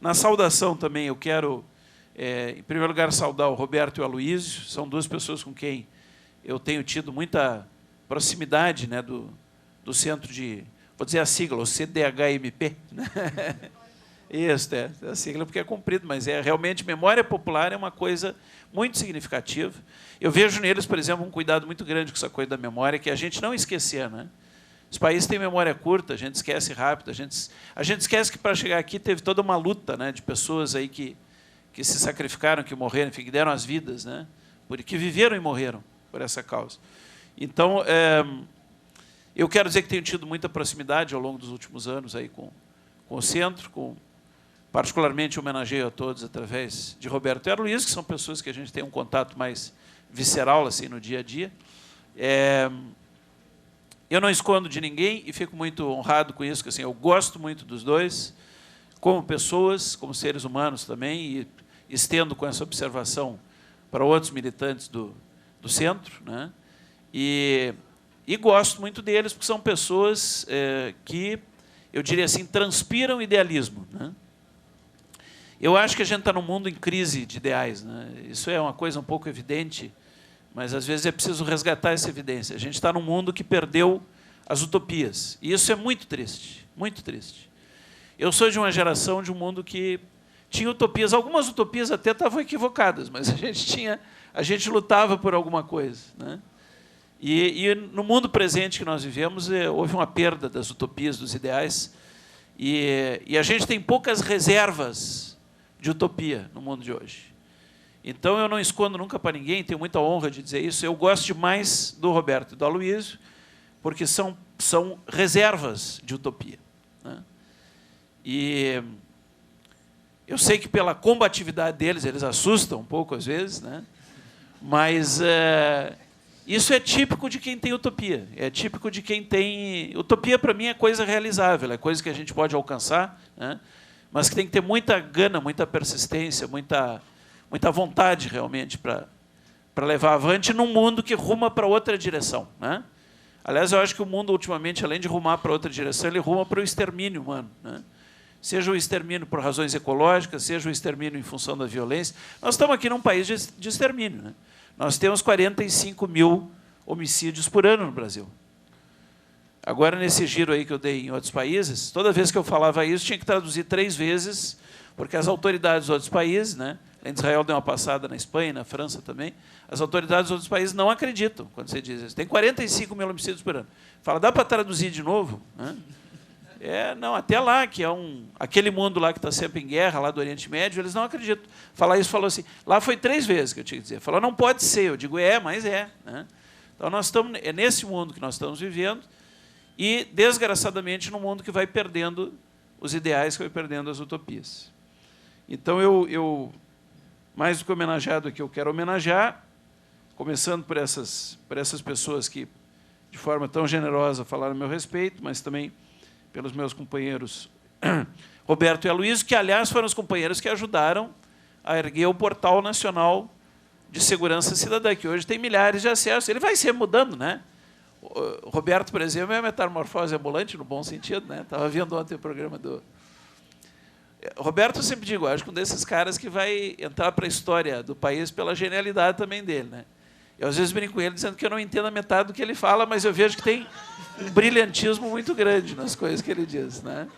na saudação também, eu quero, em primeiro lugar, saudar o Roberto e o Aloísio. São duas pessoas com quem eu tenho tido muita proximidade, né, do centro de... Vou dizer a sigla, o CDHMP, né? Isso, a sigla porque é comprido, mas realmente memória popular é uma coisa muito significativa. Eu vejo neles, por exemplo, um cuidado muito grande com essa coisa da memória, que é a gente não esquecer, né? Os países têm memória curta, a gente esquece rápido, a gente esquece que para chegar aqui teve toda uma luta, né, de pessoas aí que se sacrificaram, que morreram, enfim, que deram as vidas, né, que viveram e morreram por essa causa. Então, eu quero dizer que tenho tido muita proximidade ao longo dos últimos anos aí com o centro, particularmente homenageio a todos através de Roberto e Aloísio, que são pessoas que a gente tem um contato mais visceral assim, no dia a dia. Eu não escondo de ninguém e fico muito honrado com isso, que assim, eu gosto muito dos dois, como pessoas, como seres humanos também, e estendo com essa observação para outros militantes do centro, né? E gosto muito deles, porque são pessoas que, eu diria assim, transpiram idealismo, né? Eu acho que a gente está num mundo em crise de ideais, né? Isso é uma coisa um pouco evidente, mas às vezes é preciso resgatar essa evidência. A gente está num mundo que perdeu as utopias, e isso é muito triste, muito triste. Eu sou de uma geração de um mundo que tinha utopias, algumas utopias até estavam equivocadas, mas a gente lutava por alguma coisa, né? E no mundo presente que nós vivemos, houve uma perda das utopias, dos ideais, e a gente tem poucas reservas de utopia no mundo de hoje. Então, eu não escondo nunca para ninguém, tenho muita honra de dizer isso, eu gosto demais do Roberto e do Aloysio, porque são reservas de utopia, né? E eu sei que pela combatividade deles, eles assustam um pouco às vezes, né? Mas isso é típico de quem tem utopia, é típico de quem tem... Utopia, para mim, é coisa realizável, é coisa que a gente pode alcançar, né? Mas que tem que ter muita gana, muita persistência, muita vontade, realmente, para levar avante num mundo que ruma para outra direção, né? Aliás, eu acho que o mundo, ultimamente, além de rumar para outra direção, ele ruma para o extermínio humano, né? Seja o extermínio por razões ecológicas, seja o extermínio em função da violência. Nós estamos aqui num país de extermínio, né? Nós temos 45 mil homicídios por ano no Brasil. Agora, nesse giro aí que eu dei em outros países, toda vez que eu falava isso, tinha que traduzir 3 vezes, porque as autoridades dos outros países, né, além de Israel, deu uma passada na Espanha, na França também, as autoridades dos outros países não acreditam quando você diz isso. Tem 45 mil homicídios por ano. Fala, dá para traduzir de novo? Né? Não, até lá, que é aquele mundo lá que está sempre em guerra, lá do Oriente Médio, eles não acreditam. Falar isso, falou assim, lá foi 3 vezes que eu tinha que dizer. Falou, não pode ser. Eu digo, mas é. Né? Então, é nesse mundo que nós estamos vivendo e, desgraçadamente, num mundo que vai perdendo os ideais, que vai perdendo as utopias. Então, eu mais do que homenageado aqui, eu quero homenagear, começando por essas pessoas que, de forma tão generosa, falaram a meu respeito, mas também pelos meus companheiros Roberto e Aloysio, que, aliás, foram os companheiros que ajudaram a erguer o Portal Nacional de Segurança Cidadã, que hoje tem milhares de acessos. Ele vai ser mudando, né? O Roberto, por exemplo, é metamorfose ambulante, no bom sentido, né? Estava vendo ontem o programa do... Roberto, eu sempre digo, acho que um desses caras que vai entrar para a história do país pela genialidade também dele, né? Eu, às vezes, brinco com ele dizendo que eu não entendo a metade do que ele fala, mas eu vejo que tem um brilhantismo muito grande nas coisas que ele diz, né?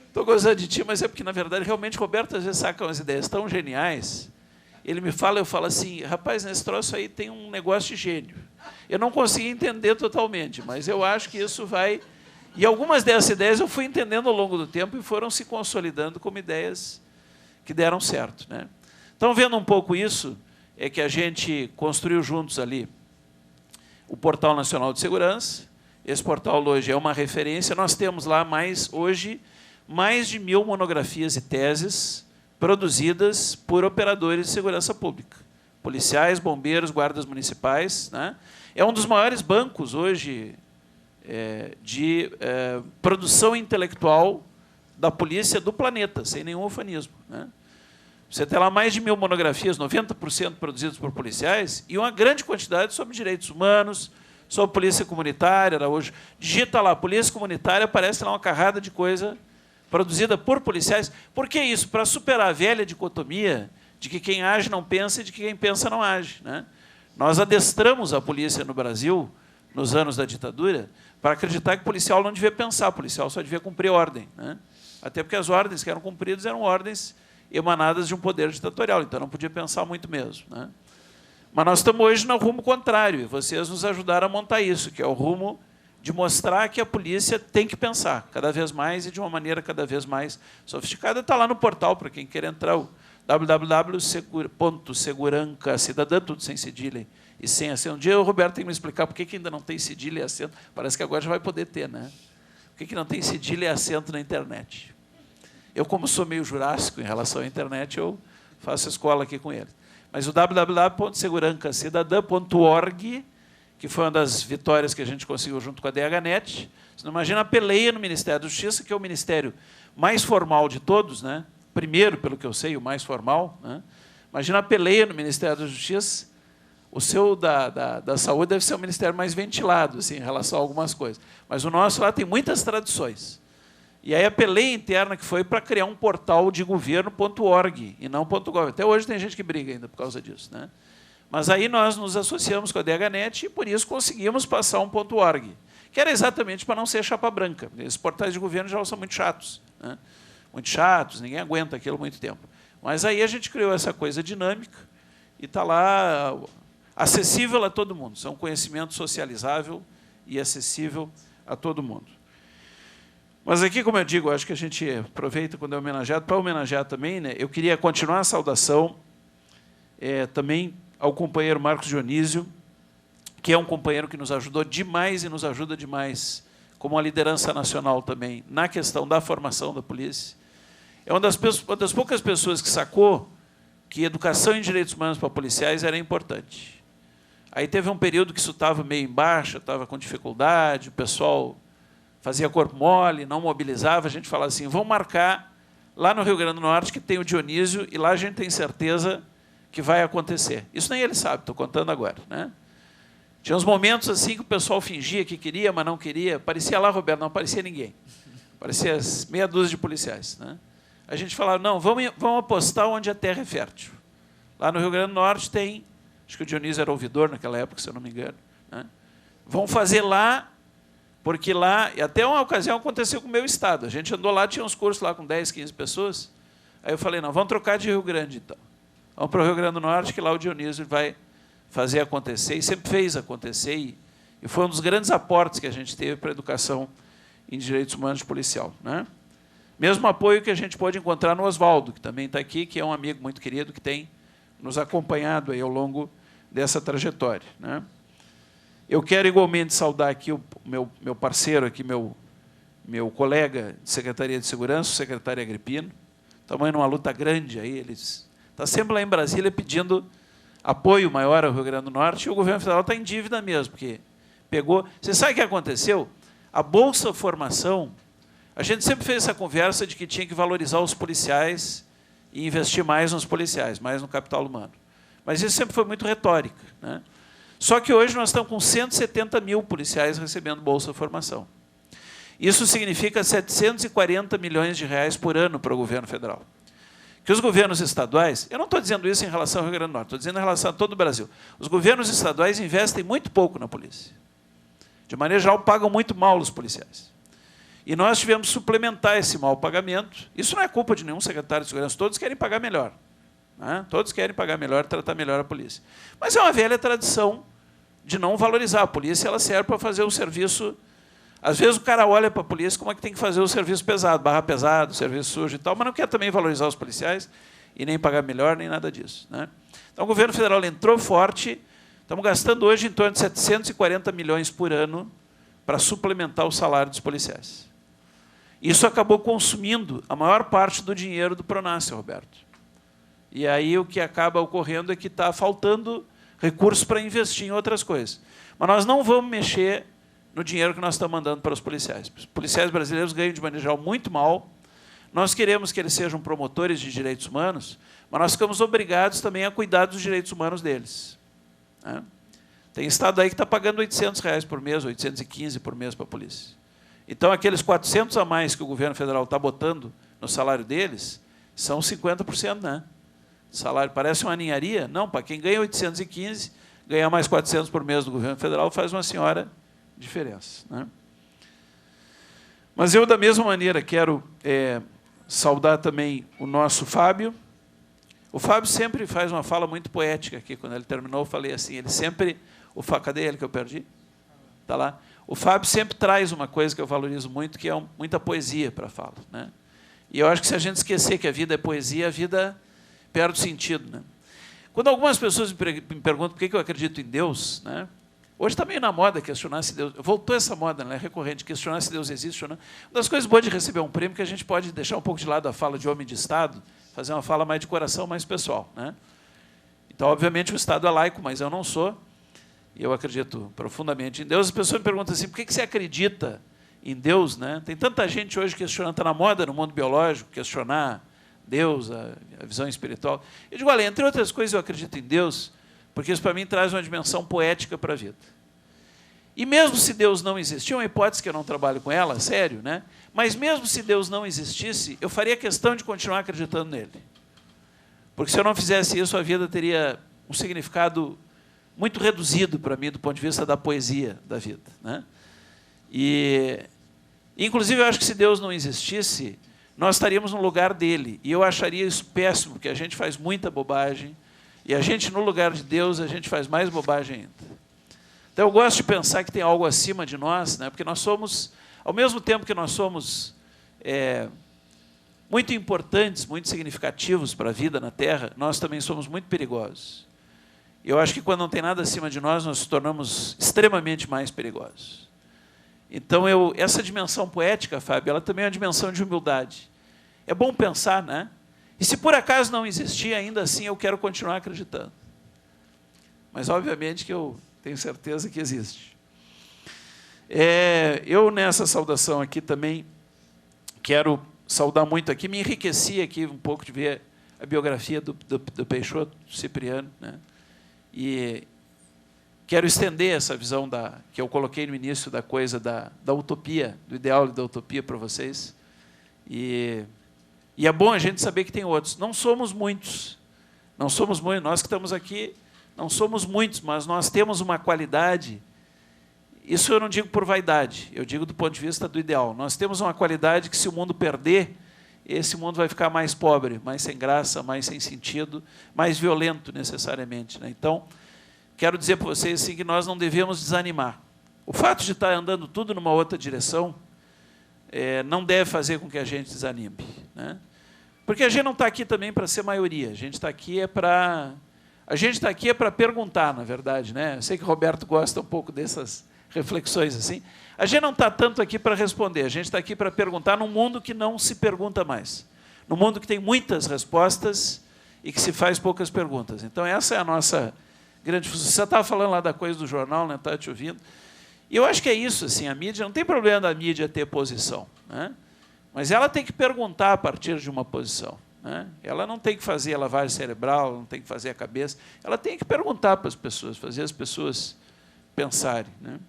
Estou gostando de ti, mas é porque, na verdade, realmente, Roberto, às vezes, saca umas ideias tão geniais. Ele me fala, eu falo assim, rapaz, nesse troço aí tem um negócio de gênio. Eu não consegui entender totalmente, mas eu acho que isso vai... E algumas dessas ideias eu fui entendendo ao longo do tempo e foram se consolidando como ideias que deram certo, né? Então, vendo um pouco isso, é que a gente construiu juntos ali o Portal Nacional de Segurança. Esse portal hoje é uma referência. Nós temos lá hoje mais de 1000 monografias e teses produzidas por operadores de segurança pública, policiais, bombeiros, guardas municipais, né? É um dos maiores bancos hoje de produção intelectual da polícia do planeta, sem nenhum ufanismo, né? Você tem lá mais de 1000 monografias, 90% produzidas por policiais, e uma grande quantidade sobre direitos humanos, sobre polícia comunitária. Hoje, digita lá, polícia comunitária, aparece lá uma carrada de coisa produzida por policiais. Por que isso? Para superar a velha dicotomia de que quem age não pensa e de que quem pensa não age, né? Nós adestramos a polícia no Brasil, nos anos da ditadura, para acreditar que o policial não devia pensar, o policial só devia cumprir ordem, né? Até porque as ordens que eram cumpridas eram ordens emanadas de um poder ditatorial, então não podia pensar muito mesmo, né? Mas nós estamos hoje no rumo contrário, e vocês nos ajudaram a montar isso, que é o rumo de mostrar que a polícia tem que pensar cada vez mais e de uma maneira cada vez mais sofisticada. Está lá no portal, para quem quer entrar, o www.segurancacidadã, tudo sem cedilha e sem acento. Um dia o Roberto tem que me explicar por que ainda não tem cedilha e acento. Parece que agora já vai poder ter, né? Por que não tem cedilha e acento na internet? Eu, como sou meio jurássico em relação à internet, eu faço escola aqui com ele. Mas o www.segurancacidadã.org, que foi uma das vitórias que a gente conseguiu junto com a DHNet. Você não imagina a peleia no Ministério da Justiça, que é o ministério mais formal de todos, né? Primeiro, pelo que eu sei, o mais formal, né? Imagina a peleia no Ministério da Justiça. O seu da Saúde deve ser o ministério mais ventilado, assim, em relação a algumas coisas. Mas o nosso lá tem muitas tradições. E aí a peleia interna que foi para criar um portal de governo.org e não .gov. Até hoje tem gente que briga ainda por causa disso, né? Mas aí nós nos associamos com a DHNet e por isso conseguimos passar um .org, que era exatamente para não ser chapa branca. Esses portais de governo já são muito chatos, né? Muito chatos, ninguém aguenta aquilo muito tempo. Mas aí a gente criou essa coisa dinâmica e está lá acessível a todo mundo. São conhecimento socializável e acessível a todo mundo. Mas aqui, como eu digo, acho que a gente aproveita quando é homenageado, para homenagear também, né, eu queria continuar a saudação também ao companheiro Marcos Dionísio, que é um companheiro que nos ajudou demais e nos ajuda demais, como a liderança nacional também, na questão da formação da polícia. É uma das poucas pessoas que sacou que educação em direitos humanos para policiais era importante. Aí teve um período que isso estava meio em baixa, estava com dificuldade, o pessoal fazia corpo mole, não mobilizava, a gente falava assim, vamos marcar lá no Rio Grande do Norte que tem o Dionísio e lá a gente tem certeza que vai acontecer. Isso nem ele sabe, estou contando agora, né? Tinha uns momentos assim que o pessoal fingia que queria, mas não queria. Parecia lá, Roberto, não aparecia ninguém. Parecia meia dúzia de policiais, né? A gente falava, não, vamos apostar onde a terra é fértil. Lá no Rio Grande do Norte tem, acho que o Dionísio era ouvidor naquela época, se eu não me engano, né? Vamos fazer lá, porque lá, e até uma ocasião aconteceu com o meu estado. A gente andou lá, tinha uns cursos lá com 10, 15 pessoas. Aí eu falei, não, vamos trocar de Rio Grande, então. Vamos para o Rio Grande do Norte, que lá o Dionísio vai fazer acontecer, e sempre fez acontecer, e foi um dos grandes aportes que a gente teve para a educação em direitos humanos policial, né? Mesmo apoio que a gente pode encontrar no Oswaldo, que também está aqui, que é um amigo muito querido, que tem nos acompanhado aí ao longo dessa trajetória, né? Eu quero igualmente saudar aqui o meu parceiro, aqui, meu colega de Secretaria de Segurança, o secretário Agripino. Estamos numa luta grande aí, eles está sempre lá em Brasília pedindo apoio maior ao Rio Grande do Norte, e o governo federal está em dívida mesmo, porque pegou... Você sabe o que aconteceu? A Bolsa Formação, a gente sempre fez essa conversa de que tinha que valorizar os policiais e investir mais nos policiais, mais no capital humano. Mas isso sempre foi muito retórica, né? Só que hoje nós estamos com 170 mil policiais recebendo Bolsa Formação. Isso significa 740 milhões de reais por ano para o governo federal. Que os governos estaduais, eu não estou dizendo isso em relação ao Rio Grande do Norte, estou dizendo em relação a todo o Brasil. Os governos estaduais investem muito pouco na polícia. De maneira geral, pagam muito mal os policiais. E nós tivemos que suplementar esse mau pagamento. Isso não é culpa de nenhum secretário de segurança, todos querem pagar melhor, né? Todos querem pagar melhor, tratar melhor a polícia. Mas é uma velha tradição de não valorizar. A polícia ela serve para fazer o serviço... Às vezes o cara olha para a polícia como é que tem que fazer o serviço pesado, barra pesado, serviço sujo e tal, mas não quer também valorizar os policiais e nem pagar melhor, nem nada disso, né? Então o governo federal entrou forte, estamos gastando hoje em torno de 740 milhões por ano para suplementar o salário dos policiais. Isso acabou consumindo a maior parte do dinheiro do Pronace, Roberto. E aí o que acaba ocorrendo é que está faltando recursos para investir em outras coisas. Mas nós não vamos mexer no dinheiro que nós estamos mandando para os policiais. Os policiais brasileiros ganham, de maneira geral, muito mal. Nós queremos que eles sejam promotores de direitos humanos, mas nós ficamos obrigados também a cuidar dos direitos humanos deles, né? Tem estado aí que está pagando R$800 por mês, 815 por mês para a polícia. Então, aqueles 400 a mais que o governo federal está botando no salário deles, são 50%, né? Salário parece uma ninharia. Não, para quem ganha 815, ganhar mais 400 por mês do governo federal faz uma senhora diferença, né? Mas eu, da mesma maneira, quero saudar também o nosso Fábio. O Fábio sempre faz uma fala muito poética aqui. Quando ele terminou, eu falei assim, ele sempre... Cadê ele que eu perdi? Está lá. O Fábio sempre traz uma coisa que eu valorizo muito, que é muita poesia para a fala, né? E eu acho que se a gente esquecer que a vida é poesia, a vida perde o sentido, né? Quando algumas pessoas me perguntam por que eu acredito em Deus, né? Hoje está meio na moda questionar se Deus... Voltou essa moda, né? Recorrente, questionar se Deus existe ou não. Uma das coisas boas de receber um prêmio é que a gente pode deixar um pouco de lado a fala de homem de Estado, fazer uma fala mais de coração, mais pessoal, né? Então, obviamente, o Estado é laico, mas eu não sou. E eu acredito profundamente em Deus. As pessoas me perguntam assim, por que você acredita em Deus, né? Tem tanta gente hoje questionando, está na moda no mundo biológico, questionar Deus, a visão espiritual. Eu digo, olha, entre outras coisas, eu acredito em Deus, porque isso, para mim, traz uma dimensão poética para a vida. E mesmo se Deus não existir, é uma hipótese que eu não trabalho com ela, sério, né? Mas mesmo se Deus não existisse, eu faria questão de continuar acreditando nele. Porque se eu não fizesse isso, a vida teria um significado muito reduzido para mim, do ponto de vista da poesia da vida, né? Inclusive, eu acho que se Deus não existisse, nós estaríamos no lugar dele. E eu acharia isso péssimo, porque a gente faz muita bobagem, E a gente, no lugar de Deus, a gente faz mais bobagem ainda. Então, eu gosto de pensar que tem algo acima de nós, né? Porque nós somos, ao mesmo tempo que nós somos muito importantes, muito significativos para a vida na Terra, nós também somos muito perigosos. E eu acho que quando não tem nada acima de nós, nós nos tornamos extremamente mais perigosos. Então, essa dimensão poética, Fábio, ela também é uma dimensão de humildade. É bom pensar, né? E se por acaso não existir, ainda assim eu quero continuar acreditando. Mas, obviamente, que eu tenho certeza que existe. Eu, nessa saudação aqui, também quero saudar muito aqui, me enriqueci aqui um pouco de ver a biografia do Peixoto, do Cipriano, né? E quero estender essa visão que eu coloquei no início da coisa da utopia, do ideal da utopia para vocês. E é bom a gente saber que tem outros. Não somos muitos. Não somos muitos. Nós que estamos aqui, não somos muitos, mas nós temos uma qualidade. Isso eu não digo por vaidade, eu digo do ponto de vista do ideal. Nós temos uma qualidade que, se o mundo perder, esse mundo vai ficar mais pobre, mais sem graça, mais sem sentido, mais violento necessariamente, né? Então, quero dizer para vocês assim, que nós não devemos desanimar. O fato de estar andando tudo numa outra direção não deve fazer com que a gente desanime, né? Porque a gente não está aqui também para ser maioria, a gente está aqui para perguntar, na verdade, né? Eu sei que o Roberto gosta um pouco dessas reflexões assim. A gente não está tanto aqui para responder, a gente está aqui para perguntar num mundo que não se pergunta mais, num mundo que tem muitas respostas e que se faz poucas perguntas. Então, essa é a nossa grande função. Você estava falando lá da coisa do jornal, né? Estava te ouvindo. E eu acho que é isso, assim, a mídia, não tem problema da mídia ter posição, né? Mas ela tem que perguntar a partir de uma posição, né? Ela não tem que fazer a lavagem cerebral, não tem que fazer a cabeça, ela tem que perguntar para as pessoas, fazer as pessoas pensarem, né?